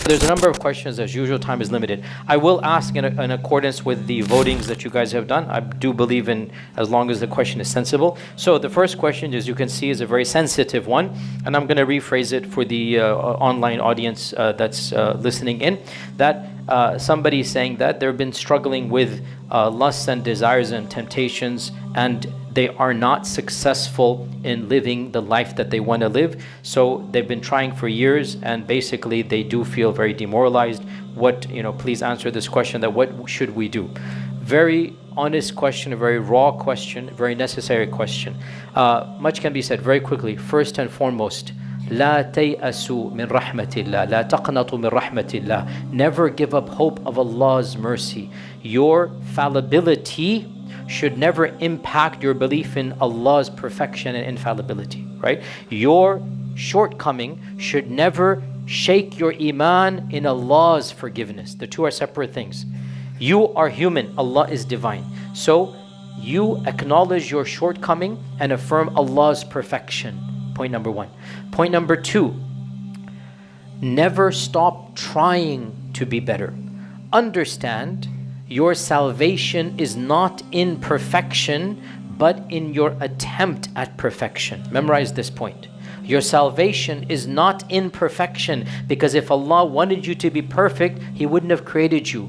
There's a number of questions. As usual, time is limited. I will ask in accordance with the votings that you guys have done. I do believe in as long as the question is sensible. So the first question, as you can see, is a very sensitive one, and I'm going to rephrase it for the online audience that's listening in. That somebody is saying that they've been struggling with lusts and desires and temptations, and they are not successful in living the life that they want to live. So they've been trying for years, and basically they do feel very demoralized. Please answer this question, that what should we do? Very honest question, a very raw question, very necessary question. Much can be said very quickly. First and foremost, لا تيأسوا من رحمة الله لا تقنطوا من رحمة الله. Never give up hope of Allah's mercy. Your fallibility should never impact your belief in Allah's perfection and infallibility, right? Your shortcoming should never shake your Iman in Allah's forgiveness. The two are separate things. You are human, Allah is divine. So you acknowledge your shortcoming and affirm Allah's perfection. Point number one. Point number two, never stop trying to be better. Understand, your salvation is not in perfection, but in your attempt at perfection. Memorize this point. Your salvation is not in perfection, because if Allah wanted you to be perfect, He wouldn't have created you.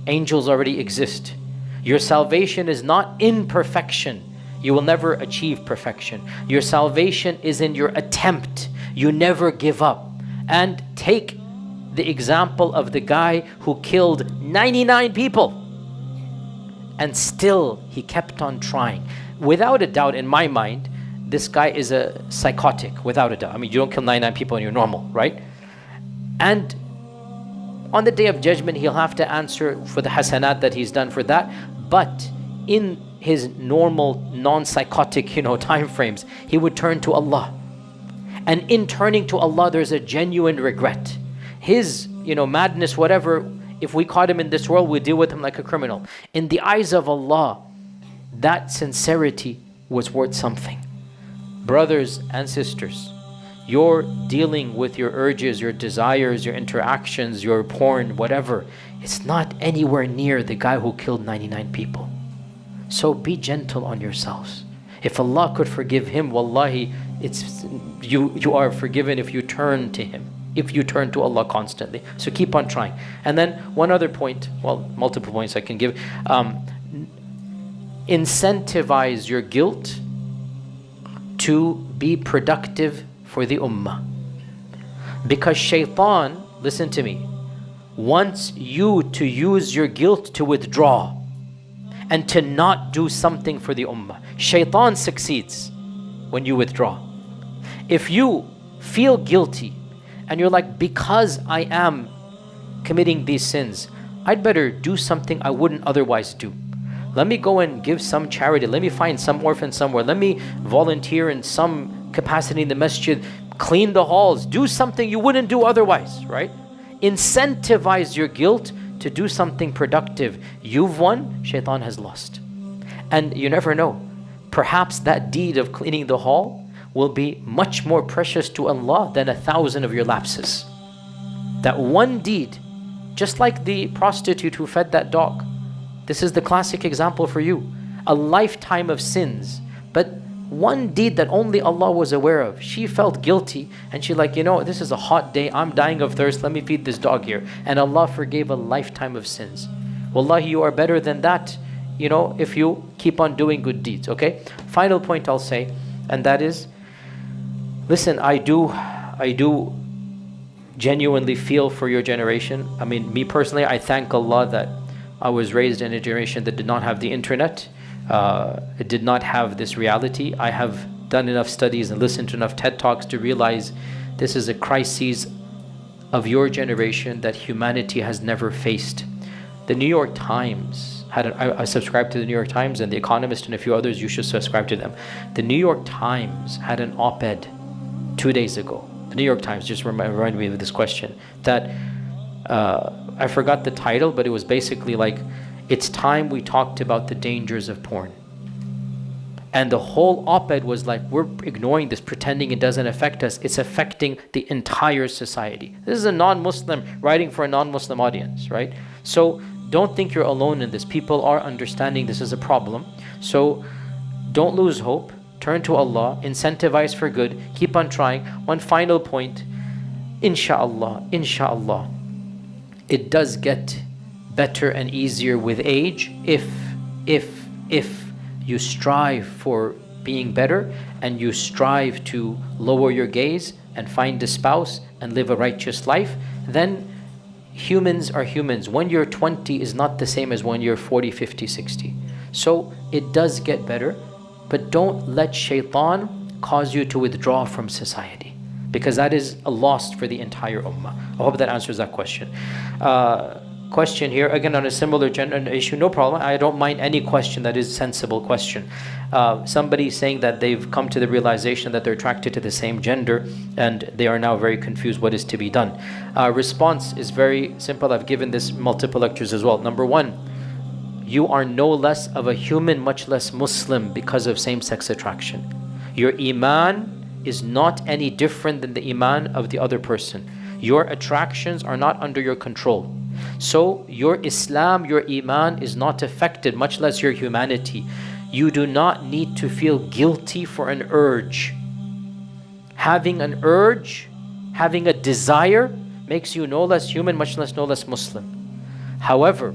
Angels already exist. Your salvation is not in perfection. You will never achieve perfection. Your salvation is in your attempt. You never give up. And take the example of the guy who killed 99 people, and still he kept on trying. Without a doubt, in my mind, this guy is a psychotic, without a doubt. I mean, you don't kill 99 people and you're normal, right? And on the Day of Judgment, he'll have to answer for the hasanat that he's done for that. But in his normal, non-psychotic, time frames, he would turn to Allah. And in turning to Allah, there's a genuine regret. His, madness, whatever, if we caught him in this world, we'd deal with him like a criminal. In the eyes of Allah, that sincerity was worth something. Brothers and sisters, you're dealing with your urges, your desires, your interactions, your porn, whatever. It's not anywhere near the guy who killed 99 people. So be gentle on yourselves. If Allah could forgive him, wallahi, you are forgiven if you turn to Him, if you turn to Allah constantly. So keep on trying. And then one other point, multiple points I can give. Incentivize your guilt to be productive for the ummah. Because shaitan, listen to me, wants you to use your guilt to withdraw and to not do something for the ummah. Shaitan succeeds when you withdraw. If you feel guilty and you're like, because I am committing these sins, I'd better do something I wouldn't otherwise do. Let me go and give some charity. Let me find some orphan somewhere. Let me volunteer in some capacity in the masjid. Clean the halls. Do something you wouldn't do otherwise, right? Incentivize your guilt to do something productive. You've won, shaitan has lost. And you never know. Perhaps that deed of cleaning the hall will be much more precious to Allah than 1,000 of your lapses. That one deed, just like the prostitute who fed that dog. This is the classic example for you. A lifetime of sins, but one deed that only Allah was aware of. She felt guilty and she this is a hot day, I'm dying of thirst, let me feed this dog here. And Allah forgave a lifetime of sins. Wallahi, you are better than that, if you keep on doing good deeds, okay? Final point I'll say, and that is, listen, I do genuinely feel for your generation. I mean, me personally, I thank Allah that I was raised in a generation that did not have the internet. It did not have this reality. I have done enough studies and listened to enough TED Talks to realize this is a crisis of your generation that humanity has never faced. The New York Times I subscribe to the New York Times, and The Economist and a few others. You should subscribe to them. The New York Times had an op-ed 2 days ago. The New York Times just reminded me of this question that I forgot the title, but it was basically like, it's time we talked about the dangers of porn. And the whole op-ed was like, we're ignoring this, pretending it doesn't affect us. It's affecting the entire society. This is a non-Muslim writing for a non-Muslim audience, right? So don't think you're alone in this. People are understanding this is a problem. So don't lose hope. Turn to Allah. Incentivize for good. Keep on trying. One final point. Inshallah, it does get better and easier with age if you strive for being better and you strive to lower your gaze and find a spouse and live a righteous life. Then humans are humans. When you're 20 is not the same as when you're 40, 50, 60. So it does get better, but don't let shaitan cause you to withdraw from society, because that is a loss for the entire ummah. I hope that answers that question. Question here, again on a similar gender issue, no problem. I don't mind any question that is a sensible question. Somebody saying that they've come to the realization that they're attracted to the same gender and they are now very confused what is to be done. Response is very simple. I've given this multiple lectures as well. Number one, you are no less of a human, much less Muslim because of same-sex attraction. Your Iman is not any different than the Iman of the other person. Your attractions are not under your control. So your Islam, your Iman is not affected, much less your humanity. You do not need to feel guilty for an urge. Having an urge, having a desire, makes you no less human, much less no less Muslim. However,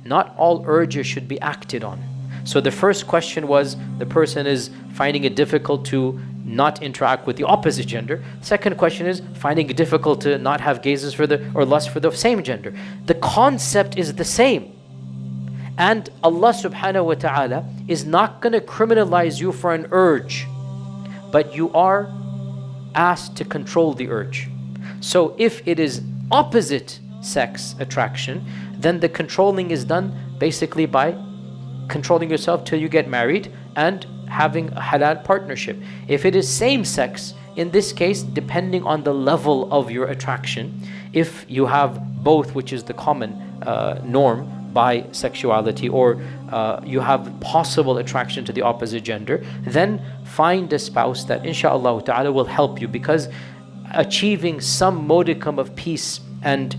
not all urges should be acted on. So the first question was, the person is finding it difficult to not interact with the opposite gender. Second question is finding it difficult to not have gazes for or lust for the same gender. The concept is the same. And Allah subhanahu wa ta'ala is not going to criminalize you for an urge, but you are asked to control the urge. So if it is opposite sex attraction, then the controlling is done basically by controlling yourself till you get married and having a halal partnership. If it is same sex, in this case, depending on the level of your attraction, if you have both, which is the common norm, bisexuality, or you have possible attraction to the opposite gender, then find a spouse that inshallah ta'ala will help you, because achieving some modicum of peace and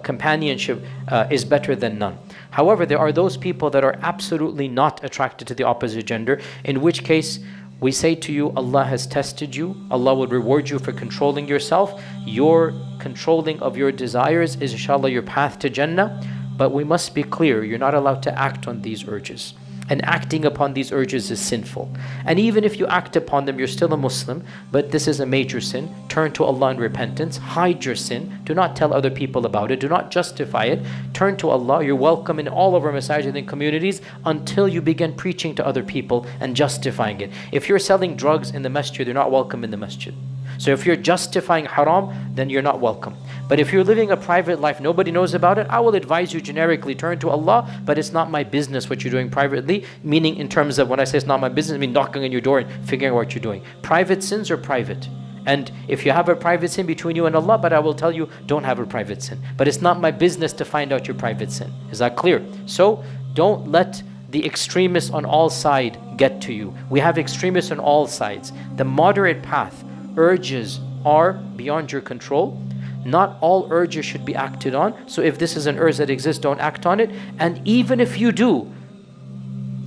companionship is better than none. However, there are those people that are absolutely not attracted to the opposite gender, in which case we say to you, Allah has tested you. Allah will reward you for controlling yourself. Your controlling of your desires is inshallah your path to Jannah. But we must be clear, you're not allowed to act on these urges. And acting upon these urges is sinful. And even if you act upon them, you're still a Muslim, but this is a major sin. Turn to Allah in repentance. Hide your sin. Do not tell other people about it. Do not justify it. Turn to Allah. You're welcome in all of our masajid and communities until you begin preaching to other people and justifying it. If you're selling drugs in the masjid, you're not welcome in the masjid. So if you're justifying haram, then you're not welcome. But if you're living a private life, nobody knows about it, I will advise you generically, turn to Allah, but it's not my business what you're doing privately, meaning in terms of when I say it's not my business, I mean knocking on your door and figuring out what you're doing. Private sins are private. And if you have a private sin between you and Allah, but I will tell you, don't have a private sin. But it's not my business to find out your private sin. Is that clear? So don't let the extremists on all sides get to you. We have extremists on all sides. The moderate path, urges are beyond your control. Not all urges should be acted on. So if this is an urge that exists, don't act on it. And even if you do,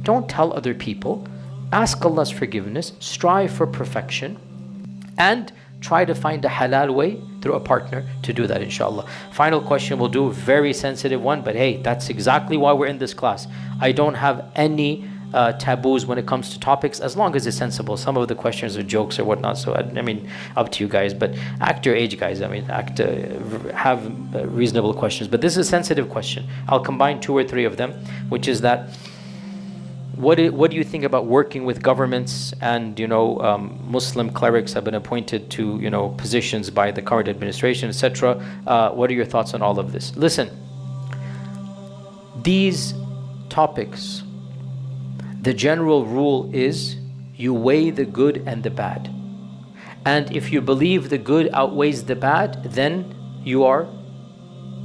don't tell other people. Ask Allah's forgiveness. Strive for perfection. And try to find a halal way through a partner to do that, inshallah. Final question we'll do, very sensitive one, but hey, that's exactly why we're in this class. I don't have any taboos when it comes to topics, as long as it's sensible. Some of the questions are jokes or whatnot, so I mean, up to you guys, but act your age, guys. I mean, have reasonable questions. But this is a sensitive question. I'll combine 2 or 3 of them, which is that what do you think about working with governments and, Muslim clerics have been appointed to, positions by the current administration, etc. What are your thoughts on all of this? Listen, these topics, the general rule is you weigh the good and the bad. And if you believe the good outweighs the bad, then you are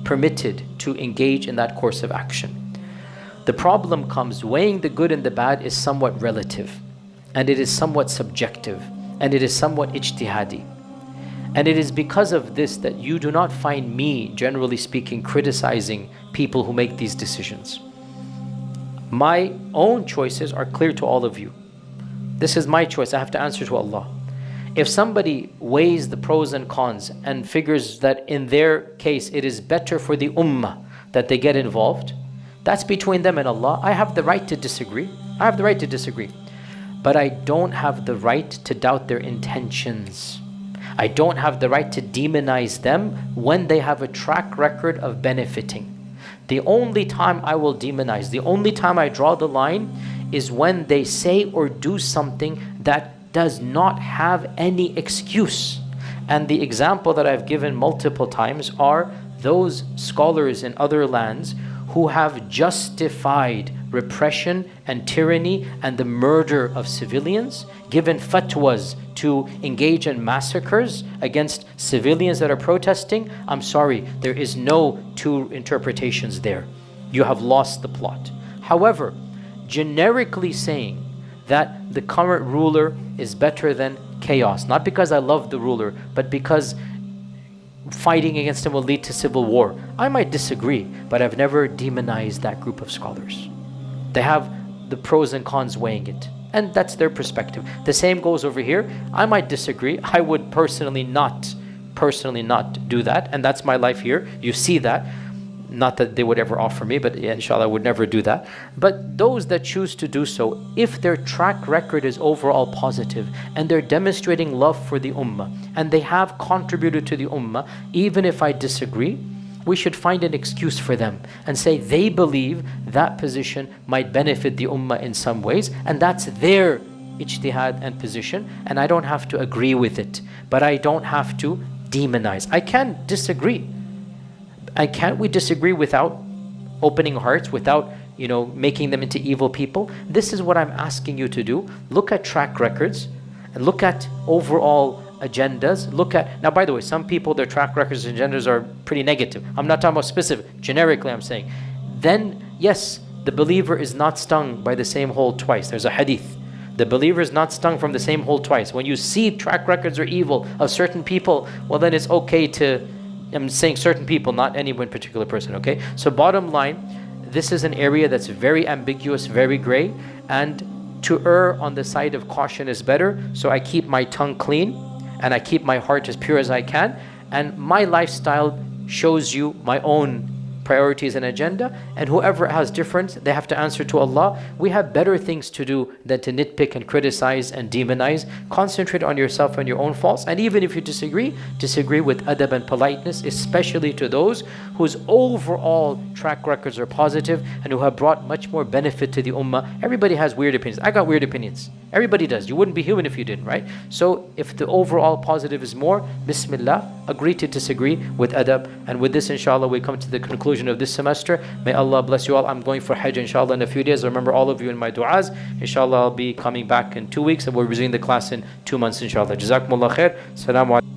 permitted to engage in that course of action. The problem comes, weighing the good and the bad is somewhat relative. and it is somewhat subjective, and it is somewhat ijtihadi. And it is because of this that you do not find me, generally speaking, criticizing people who make these decisions. My own choices are clear to all of you. This is my choice. I have to answer to Allah. If somebody weighs the pros and cons and figures that in their case it is better for the ummah that they get involved, that's between them and Allah. I have the right to disagree. I have the right to disagree. But I don't have the right to doubt their intentions. I don't have the right to demonize them when they have a track record of benefiting. The only time I will demonize, the only time I draw the line is when they say or do something that does not have any excuse. And the example that I've given multiple times are those scholars in other lands who have justified repression and tyranny and the murder of civilians, given fatwas to engage in massacres against civilians that are protesting. I'm sorry, there is no two interpretations there. You have lost the plot. However, generically saying that the current ruler is better than chaos, not because I love the ruler, but because fighting against him will lead to civil war. I might disagree, but I've never demonized that group of scholars. They have the pros and cons weighing it, and that's their perspective. The same goes over here. I might disagree. I would personally not do that, and that's my life here. You see that. Not that they would ever offer me, but inshallah I would never do that. But those that choose to do so, if their track record is overall positive and they're demonstrating love for the ummah and they have contributed to the ummah, even if I disagree, we should find an excuse for them and say they believe that position might benefit the ummah in some ways, and that's their ijtihad and position, and I don't have to agree with it, but I don't have to demonize. I can disagree. And can't we disagree without opening hearts, without making them into evil people? This is what I'm asking you to do. Look at track records and look at overall agendas. Now by the way, some people, their track records and agendas are pretty negative. I'm not talking about specific, generically I'm saying. Then yes, the believer is not stung by the same hole twice. There's a hadith. The believer is not stung from the same hole twice. When you see track records are evil of certain people, well then it's okay to, I'm saying certain people, not any one particular person, okay? So bottom line, this is an area that's very ambiguous, very gray, and to err on the side of caution is better. So I keep my tongue clean and I keep my heart as pure as I can, and my lifestyle shows you my own priorities and agenda, and whoever has different, they have to answer to Allah. We have better things to do than to nitpick and criticize and demonize. Concentrate on yourself and your own faults, and even if you disagree with adab and politeness, especially to those whose overall track records are positive and who have brought much more benefit to the ummah. Everybody has weird opinions. I got weird opinions. Everybody does. You wouldn't be human if you didn't, right? So if the overall positive is more, bismillah, agree to disagree with adab. And with this, inshallah, we come to the conclusion of this semester. May Allah bless you all. I'm going for Hajj, inshallah, in a few days. Remember all of you in my du'as. Inshallah, I'll be coming back in 2 weeks, and we'll resume the class in 2 months, inshallah. Jazakumullah khair. Assalamu alaikum.